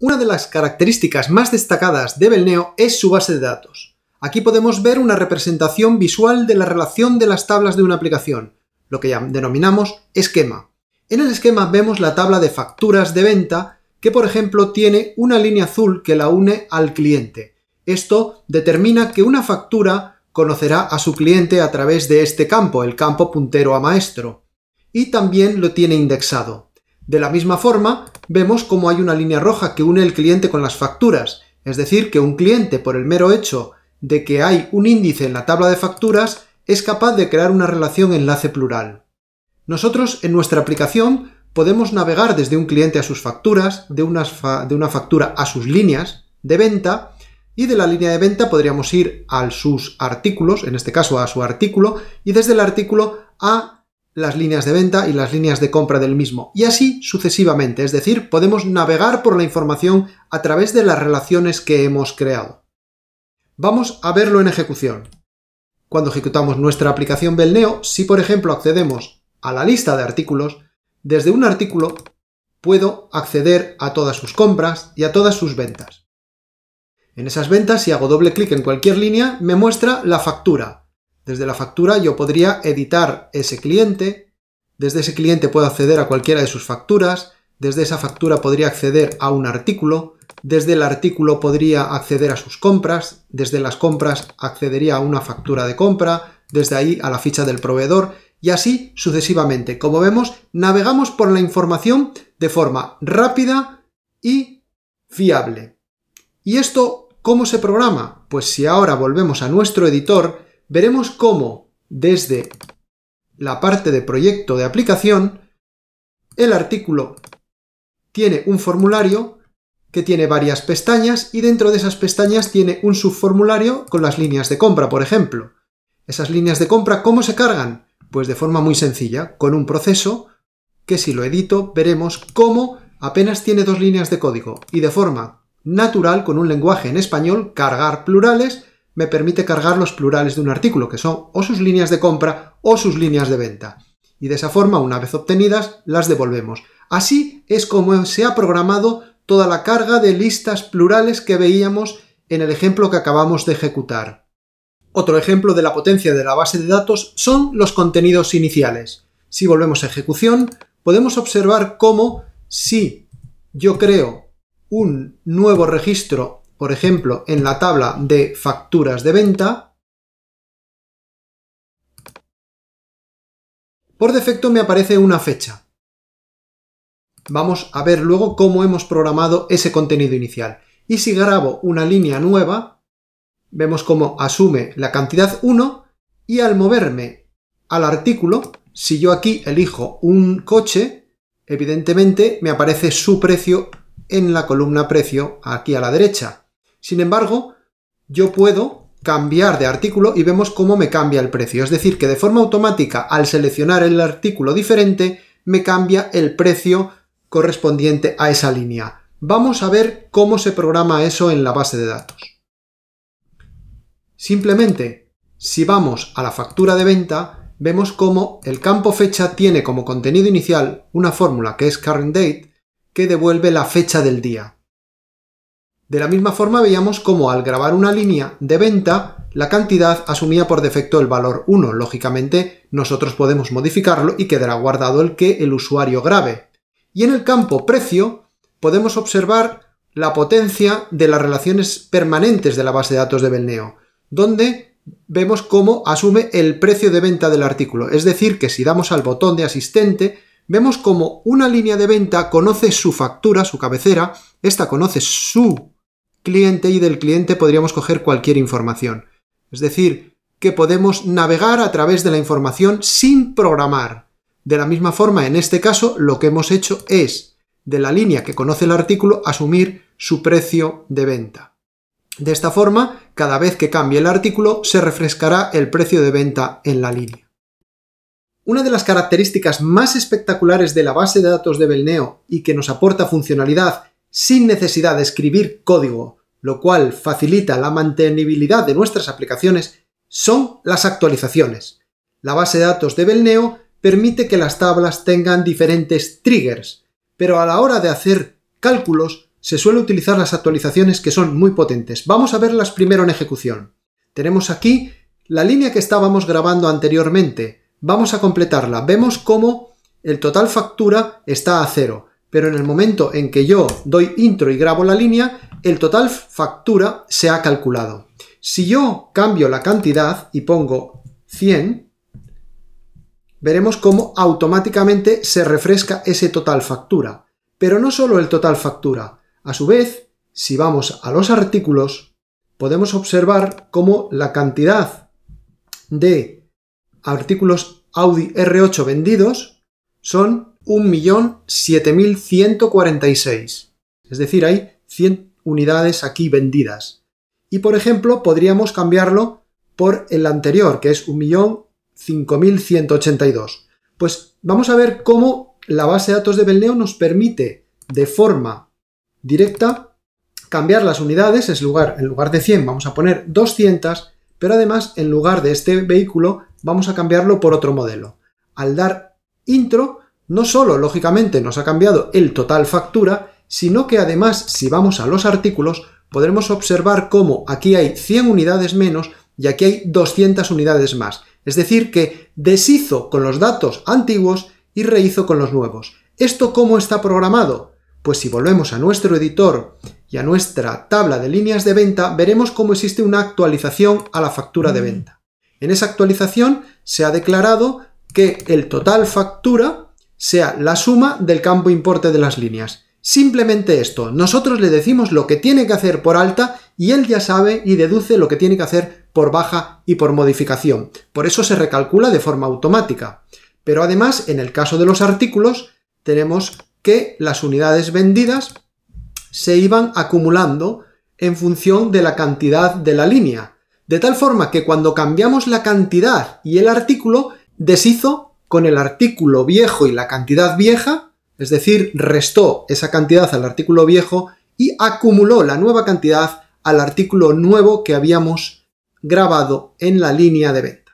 Una de las características más destacadas de Belneo es su base de datos. Aquí podemos ver una representación visual de la relación de las tablas de una aplicación, lo que denominamos esquema. En el esquema vemos la tabla de facturas de venta que, por ejemplo, tiene una línea azul que la une al cliente. Esto determina que una factura conocerá a su cliente a través de este campo, el campo puntero a maestro, y también lo tiene indexado. De la misma forma, vemos cómo hay una línea roja que une el cliente con las facturas, es decir, que un cliente, por el mero hecho de que hay un índice en la tabla de facturas, es capaz de crear una relación enlace plural. Nosotros, en nuestra aplicación, podemos navegar desde un cliente a sus facturas, de una factura a sus líneas de venta, y de la línea de venta podríamos ir a sus artículos, en este caso a su artículo, y desde el artículo a las líneas de venta y las líneas de compra del mismo, y así sucesivamente, es decir, podemos navegar por la información a través de las relaciones que hemos creado. Vamos a verlo en ejecución. Cuando ejecutamos nuestra aplicación Belneo, si por ejemplo accedemos a la lista de artículos, desde un artículo puedo acceder a todas sus compras y a todas sus ventas. En esas ventas, si hago doble clic en cualquier línea, me muestra la factura. Desde la factura yo podría editar ese cliente, desde ese cliente puedo acceder a cualquiera de sus facturas, desde esa factura podría acceder a un artículo, desde el artículo podría acceder a sus compras, desde las compras accedería a una factura de compra, desde ahí a la ficha del proveedor y así sucesivamente. Como vemos, navegamos por la información de forma rápida y fiable. ¿Y esto cómo se programa? Pues si ahora volvemos a nuestro editor, veremos cómo desde la parte de proyecto de aplicación, el artículo tiene un formulario que tiene varias pestañas y dentro de esas pestañas tiene un subformulario con las líneas de compra, por ejemplo. Esas líneas de compra, ¿cómo se cargan? Pues de forma muy sencilla, con un proceso que si lo edito veremos cómo apenas tiene 2 líneas de código y de forma natural, con un lenguaje en español, cargar plurales, me permite cargar los plurales de un artículo, que son o sus líneas de compra o sus líneas de venta. Y de esa forma, una vez obtenidas, las devolvemos. Así es como se ha programado toda la carga de listas plurales que veíamos en el ejemplo que acabamos de ejecutar. Otro ejemplo de la potencia de la base de datos son los contenidos iniciales. Si volvemos a ejecución, podemos observar cómo si yo creo un nuevo registro, por ejemplo, en la tabla de facturas de venta, por defecto me aparece una fecha. Vamos a ver luego cómo hemos programado ese contenido inicial. Y si grabo una línea nueva, vemos cómo asume la cantidad 1 y al moverme al artículo, si yo aquí elijo un coche, evidentemente me aparece su precio en la columna precio aquí a la derecha. Sin embargo, yo puedo cambiar de artículo y vemos cómo me cambia el precio. Es decir, que de forma automática, al seleccionar el artículo diferente, me cambia el precio correspondiente a esa línea. Vamos a ver cómo se programa eso en la base de datos. Simplemente, si vamos a la factura de venta, vemos cómo el campo fecha tiene como contenido inicial una fórmula que es current date, que devuelve la fecha del día. De la misma forma veíamos cómo al grabar una línea de venta, la cantidad asumía por defecto el valor 1. Lógicamente, nosotros podemos modificarlo y quedará guardado el que el usuario grabe. Y en el campo precio podemos observar la potencia de las relaciones permanentes de la base de datos de Belneo, donde vemos cómo asume el precio de venta del artículo. Es decir, que si damos al botón de asistente, vemos cómo una línea de venta conoce su factura, su cabecera, esta conoce su cliente y del cliente podríamos coger cualquier información. Es decir, que podemos navegar a través de la información sin programar. De la misma forma, en este caso, lo que hemos hecho es, de la línea que conoce el artículo, asumir su precio de venta. De esta forma, cada vez que cambie el artículo, se refrescará el precio de venta en la línea. Una de las características más espectaculares de la base de datos de Belneo y que nos aporta funcionalidad sin necesidad de escribir código, lo cual facilita la mantenibilidad de nuestras aplicaciones, son las actualizaciones. La base de datos de Belneo permite que las tablas tengan diferentes triggers, pero a la hora de hacer cálculos se suele utilizar las actualizaciones que son muy potentes. Vamos a verlas primero en ejecución. Tenemos aquí la línea que estábamos grabando anteriormente. Vamos a completarla. Vemos cómo el total factura está a 0, pero en el momento en que yo doy intro y grabo la línea, el total factura se ha calculado. Si yo cambio la cantidad y pongo 100, veremos cómo automáticamente se refresca ese total factura. Pero no solo el total factura. A su vez, si vamos a los artículos, podemos observar cómo la cantidad de artículos Audi R8 vendidos son 1.007.146. Es decir, hay 100 unidades aquí vendidas. Y por ejemplo, podríamos cambiarlo por el anterior, que es 1.005.182. Pues vamos a ver cómo la base de datos de Belneo nos permite de forma directa cambiar las unidades. En lugar de 100 vamos a poner 200, pero además en lugar de este vehículo vamos a cambiarlo por otro modelo. Al dar intro, no solo lógicamente nos ha cambiado el total factura, sino que además si vamos a los artículos podremos observar cómo aquí hay 100 unidades menos y aquí hay 200 unidades más. Es decir, que deshizo con los datos antiguos y rehizo con los nuevos. ¿Esto cómo está programado? Pues si volvemos a nuestro editor y a nuestra tabla de líneas de venta, veremos cómo existe una actualización a la factura de venta. En esa actualización se ha declarado que el total factura sea la suma del campo importe de las líneas. Simplemente esto, nosotros le decimos lo que tiene que hacer por alta y él ya sabe y deduce lo que tiene que hacer por baja y por modificación. Por eso se recalcula de forma automática. Pero además, en el caso de los artículos, tenemos que las unidades vendidas se iban acumulando en función de la cantidad de la línea. De tal forma que cuando cambiamos la cantidad y el artículo, deshizo con el artículo viejo y la cantidad vieja, es decir, restó esa cantidad al artículo viejo y acumuló la nueva cantidad al artículo nuevo que habíamos grabado en la línea de venta.